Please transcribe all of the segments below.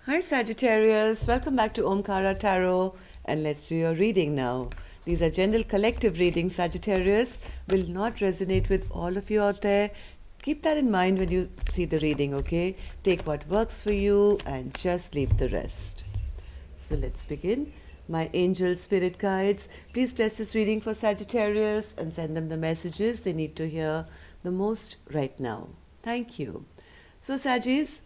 Hi Sagittarius, welcome back to Omkara Tarot and let's do your reading now. These are general collective readings, Sagittarius, will not resonate with all of you out there. Keep that in mind when you see the reading, okay? Take what works for you and just leave the rest. So let's begin. My angel spirit guides, please bless this reading for Sagittarius and send them the messages they need to hear the most right now. Thank you. So Saggis,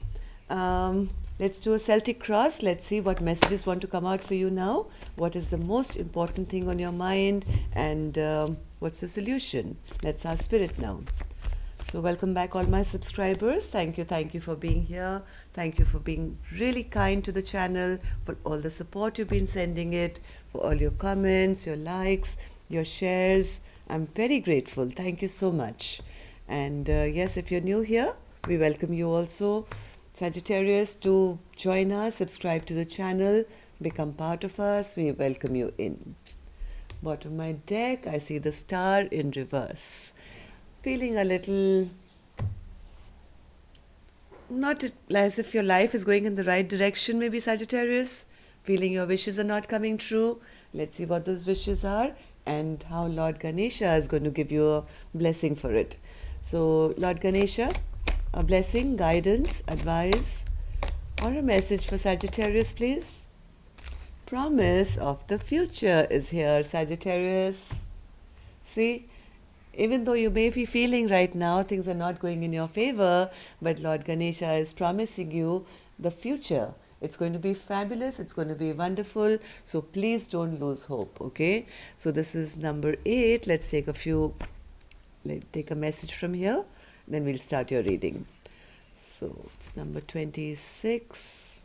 let's do a Celtic cross. Let's see what messages want to come out for you now. What is the most important thing on your mind and what's the solution? Let's ask spirit now. So welcome back all my subscribers. Thank you for being here. Thank you for being really kind to the channel, for all the support you've been sending it, for all your comments, your likes, your shares. I'm very grateful. Thank you so much. And yes, if you're new here, we welcome you also. Sagittarius, to join us, subscribe to the channel, become part of us. We welcome you in. Bottom of my deck, I see the star in reverse. Feeling a little, not as if your life is going in the right direction, maybe Sagittarius. Feeling your wishes are not coming true. Let's see what those wishes are and how Lord Ganesha is going to give you a blessing for it. So, Lord Ganesha, a blessing, guidance, advice, or a message for Sagittarius, please. Promise of the future is here, Sagittarius. See, even though you may be feeling right now things are not going in your favor, but Lord Ganesha is promising you the future. It's going to be fabulous. It's going to be wonderful. So please don't lose hope, okay? So this is number 8. Let's take a message from here. Then we'll start your reading. So it's number 26.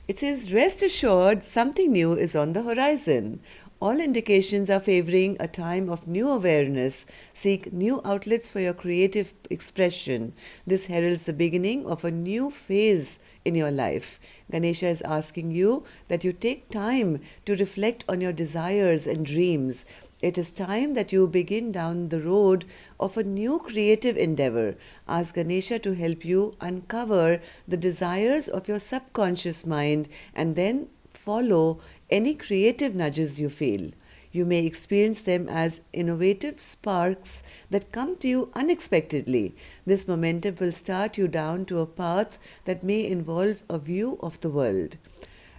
It says, rest assured, something new is on the horizon. All indications are favoring a time of new awareness. Seek new outlets for your creative expression. This heralds the beginning of a new phase in your life. Ganesha is asking you that you take time to reflect on your desires and dreams. It is time that you begin down the road of a new creative endeavor. Ask Ganesha to help you uncover the desires of your subconscious mind and then follow any creative nudges you feel. You may experience them as innovative sparks that come to you unexpectedly. This momentum will start you down to a path that may involve a view of the world.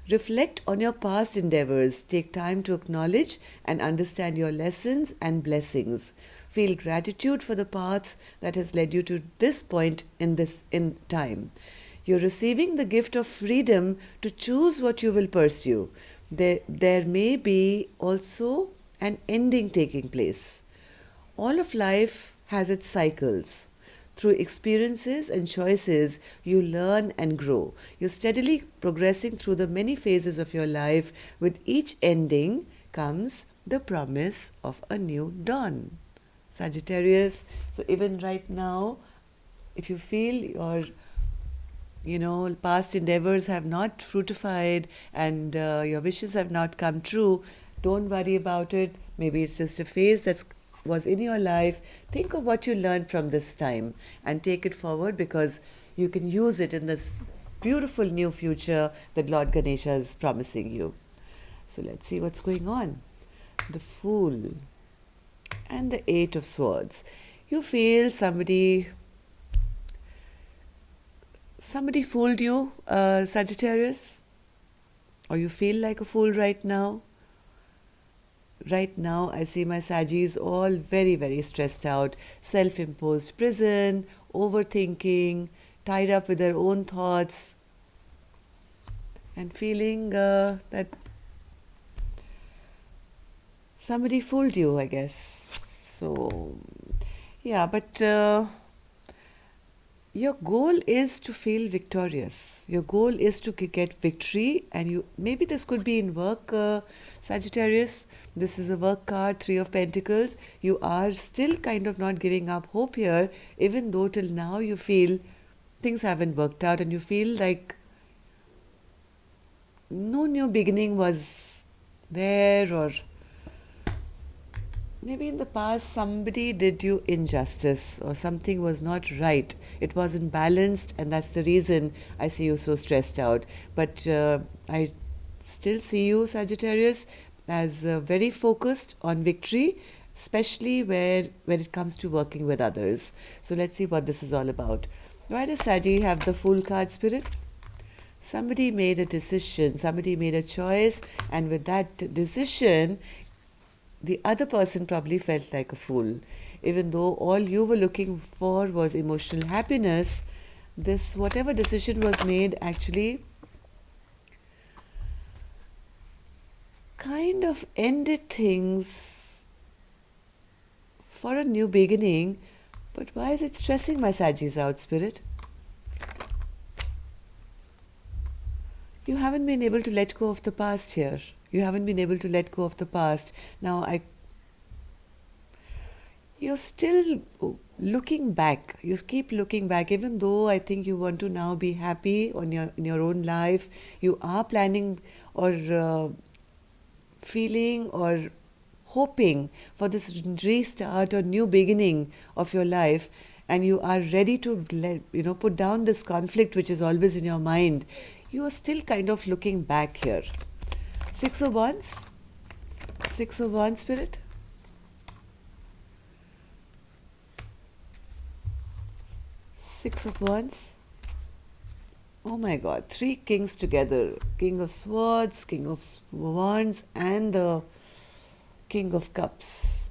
Reflect on your past endeavors. Take time to acknowledge and understand your lessons and blessings. Feel gratitude for the path that has led you to this point in time. You're receiving the gift of freedom to choose what you will pursue. There may be also an ending taking place. All of life has its cycles. Through experiences and choices, you learn and grow. You're steadily progressing through the many phases of your life. With each ending comes the promise of a new dawn. Sagittarius, so even right now, if you feel your past endeavors have not fruitified and your wishes have not come true, don't worry about it. Maybe it's just a phase that was in your life. Think of what you learned from this time and take it forward, because you can use it in this beautiful new future that Lord Ganesha is promising you. So let's see what's going on. The Fool and the Eight of Swords. You feel somebody fooled you, Sagittarius, or you feel like a fool right now. Right now, I see my Saggis all very, very stressed out, self-imposed prison, overthinking, tied up with their own thoughts, and feeling that somebody fooled you, I guess. So, yeah, but your goal is to feel victorious. Your goal is to get victory, and maybe this could be in work, Sagittarius. This is a work card, 3 of Pentacles. You are still kind of not giving up hope here, even though till now you feel things haven't worked out and you feel like no new beginning was there, or maybe in the past somebody did you injustice or something was not right. It wasn't balanced, and that's the reason I see you so stressed out. But I still see you, Sagittarius, as very focused on victory, especially where when it comes to working with others. So let's see what this is all about. Why does Saggy have the Fool card, Spirit? Somebody made a decision, somebody made a choice, and with that decision, the other person probably felt like a fool. Even though all you were looking for was emotional happiness, this whatever decision was made actually kind of ended things for a new beginning. But why is it stressing my Saggis out, Spirit? You haven't been able to let go of the past here. You haven't been able to let go of the past. Now, you're still looking back. You keep looking back, even though I think you want to now be happy in your own life. You are planning or feeling or hoping for this restart or new beginning of your life, and you are ready to put down this conflict which is always in your mind. You are still kind of looking back here. 6 of Wands, 6 of Wands, Spirit. Six of Wands. Oh my God, 3 kings together. King of Swords, King of Wands, and the King of Cups.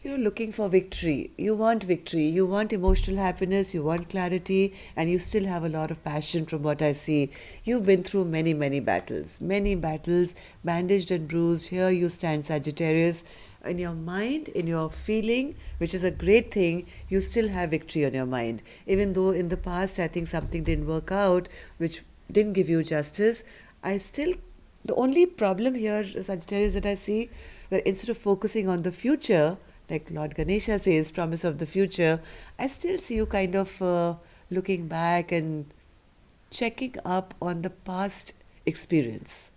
You're looking for victory. You want victory. You want emotional happiness. You want clarity. And you still have a lot of passion from what I see. You've been through many, many battles. Many battles, bandaged and bruised. Here you stand, Sagittarius. In your mind, in your feeling, which is a great thing, you still have victory on your mind. Even though in the past I think something didn't work out, which didn't give you justice, the only problem here, Sagittarius, that I see, that instead of focusing on the future, like Lord Ganesha says, promise of the future, I still see you kind of looking back and checking up on the past experience.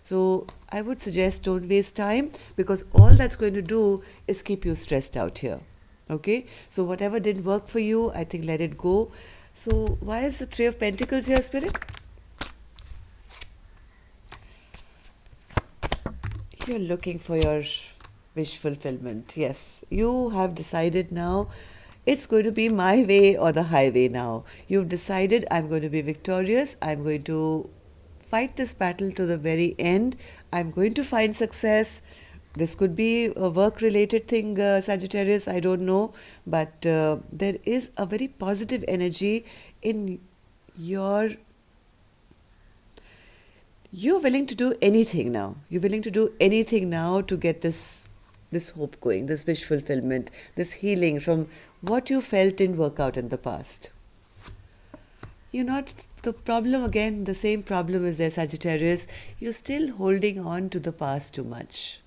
So I would suggest don't waste time, because all that's going to do is keep you stressed out here. Okay? So whatever didn't work for you, I think let it go. So why is the 3 of Pentacles here, Spirit? You're looking for your wish fulfillment. Yes, you have decided now it's going to be my way or the highway now. You've decided I'm going to be victorious. I'm going to fight this battle to the very end. I'm going to find success. This could be a work-related thing, Sagittarius, I don't know. But there is a very positive energy in you're willing to do anything now. You're willing to do anything now to get this hope going, this wish fulfillment, this healing from what you felt didn't work out in the past. The problem again, the same problem is there, Sagittarius. You're still holding on to the past too much.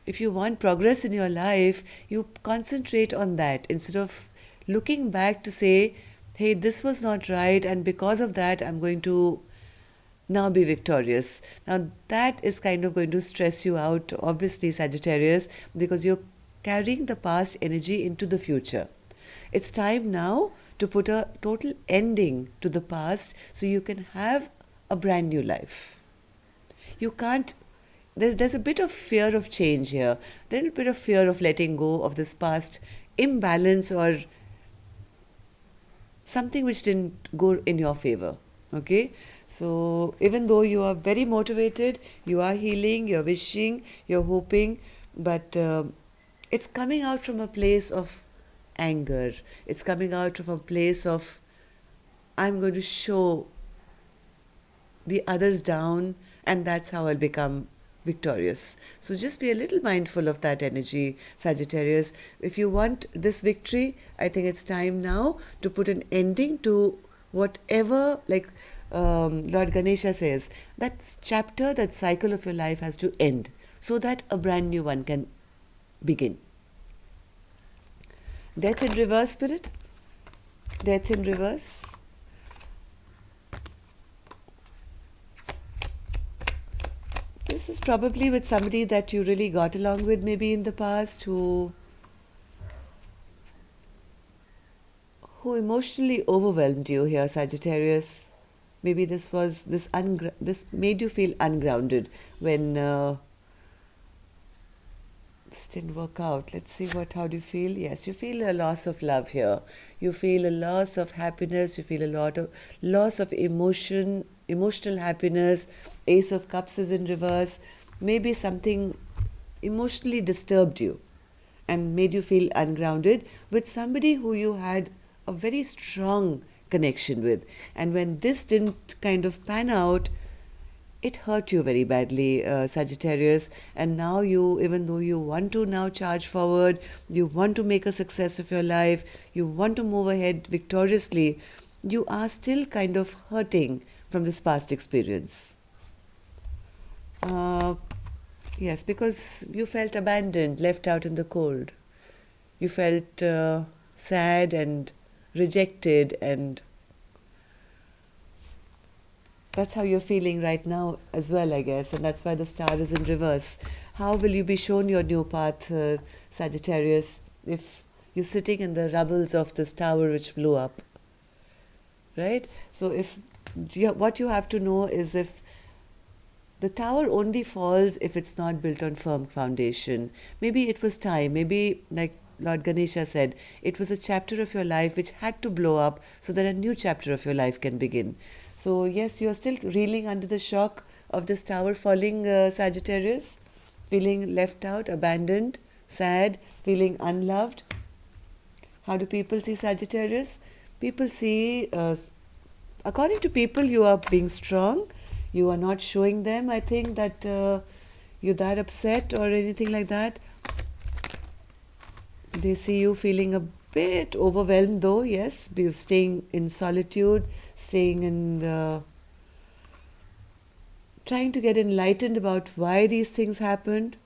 If you want progress in your life, you concentrate on that instead of looking back to say, hey, this was not right, and because of that, I'm going to now be victorious. Now that is kind of going to stress you out, obviously, Sagittarius, because you're carrying the past energy into the future. It's time now to put a total ending to the past so you can have a brand new life. You can't, there's a bit of fear of change here, a little bit of fear of letting go of this past imbalance or something which didn't go in your favor. Okay, so even though you are very motivated, you are healing, you're wishing, you're hoping, but it's coming out from a place of anger. It's coming out from a place of, I'm going to show the others down, and that's how I'll become victorious. So just be a little mindful of that energy, Sagittarius. If you want this victory, I think it's time now to put an ending to whatever, like Lord Ganesha says, that chapter, that cycle of your life has to end so that a brand new one can begin. Death in reverse, Spirit. Death in reverse. This This is probably with somebody that you really got along with maybe in the past, who emotionally overwhelmed you here, Sagittarius. Maybe this made you feel ungrounded when this didn't work out. Let's see how do you feel? Yes, you feel a loss of love here. You feel a loss of happiness. You feel a lot of loss of emotional happiness. Ace of Cups is in reverse. Maybe something emotionally disturbed you and made you feel ungrounded with somebody who you had a very strong connection with. And when this didn't kind of pan out, it hurt you very badly, Sagittarius. And now even though you want to now charge forward, you want to make a success of your life, you want to move ahead victoriously, you are still kind of hurting from this past experience. Yes, because you felt abandoned, left out in the cold. You felt sad and rejected, and that's how you're feeling right now as well, I guess, and that's why the star is in reverse. How will you be shown your new path, Sagittarius, if you're sitting in the rubbles of this tower which blew up, right? So what you have to know is, if the tower only falls if it's not built on firm foundation. Maybe it was time. Maybe, like Lord Ganesha said, it was a chapter of your life which had to blow up so that a new chapter of your life can begin. So yes, you are still reeling under the shock of this tower falling, Sagittarius, feeling left out, abandoned, sad, feeling unloved. How do people see Sagittarius? People see, according to people, you are being strong. You are not showing them, I think, that you're that upset or anything like that. They see you feeling a bit overwhelmed, though, yes, staying in solitude, staying in, trying to get enlightened about why these things happened,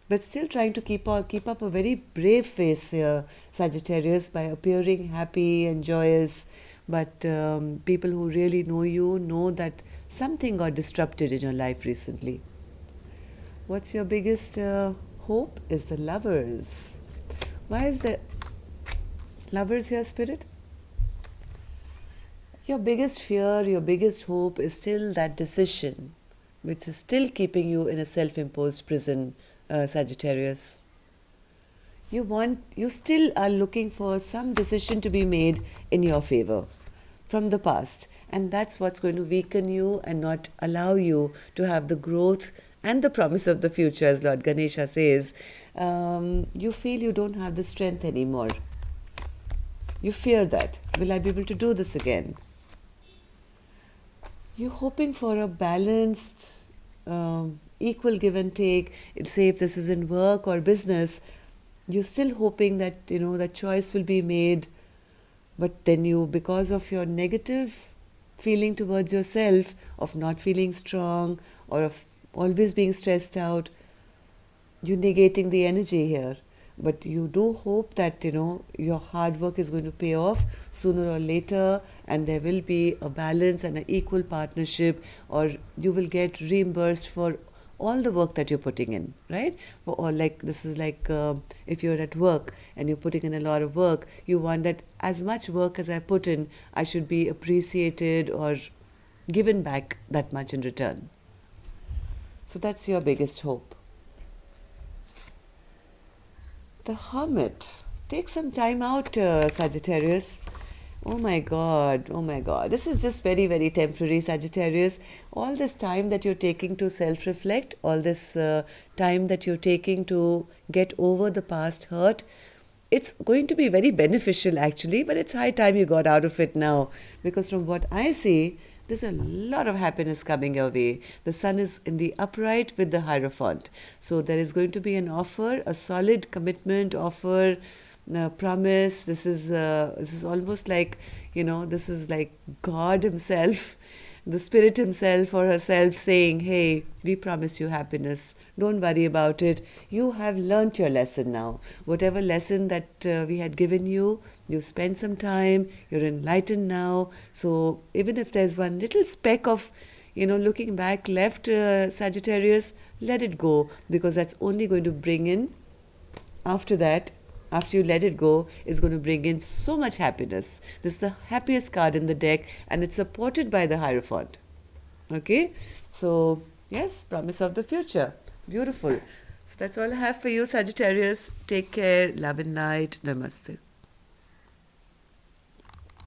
but still trying to keep up a very brave face here, Sagittarius, by appearing happy and joyous. But people who really know you know that something got disrupted in your life recently. What's your biggest hope? Is the Lovers. Why is the Lovers here, Spirit? Your biggest fear, your biggest hope is still that decision, which is still keeping you in a self-imposed prison, Sagittarius. You still are looking for some decision to be made in your favor from the past, and that's what's going to weaken you and not allow you to have the growth and the promise of the future, as Lord Ganesha says. You feel you don't have the strength anymore. You fear that. Will I be able to do this again? You're hoping for a balanced, equal give and take. Say if this is in work or business, you're still hoping that, that choice will be made. But then because of your negative feeling towards yourself, of not feeling strong or of always being stressed out, you're negating the energy here. But you do hope that, your hard work is going to pay off sooner or later, and there will be a balance and an equal partnership, or you will get reimbursed for all the work that you're putting in, right? If you're at work and you're putting in a lot of work, you want that as much work as I put in, I should be appreciated or given back that much in return. So that's your biggest hope. The Hermit. Take some time out, Sagittarius. Oh my God. This is just very, very temporary, Sagittarius. All this time that you're taking to self-reflect, all this time that you're taking to get over the past hurt, it's going to be very beneficial actually, but it's high time you got out of it now. Because from what I see, there's a lot of happiness coming your way. The sun is in the upright with the Hierophant. So there is going to be an offer, a solid commitment offer, promise. This is almost like, this is like God himself, the spirit himself or herself saying, hey, we promise you happiness. Don't worry about it. You have learnt your lesson now. Whatever lesson that we had given you, you spent some time, you're enlightened now. So even if there's one little speck of, looking back left, Sagittarius, let it go, because that's only going to bring in, after that, after you let it go, is going to bring in so much happiness. This is the happiest card in the deck, and it's supported by the Hierophant. Okay, so yes, promise of the future. Beautiful. So that's all I have for you, Sagittarius. Take care. Love and light. Namaste.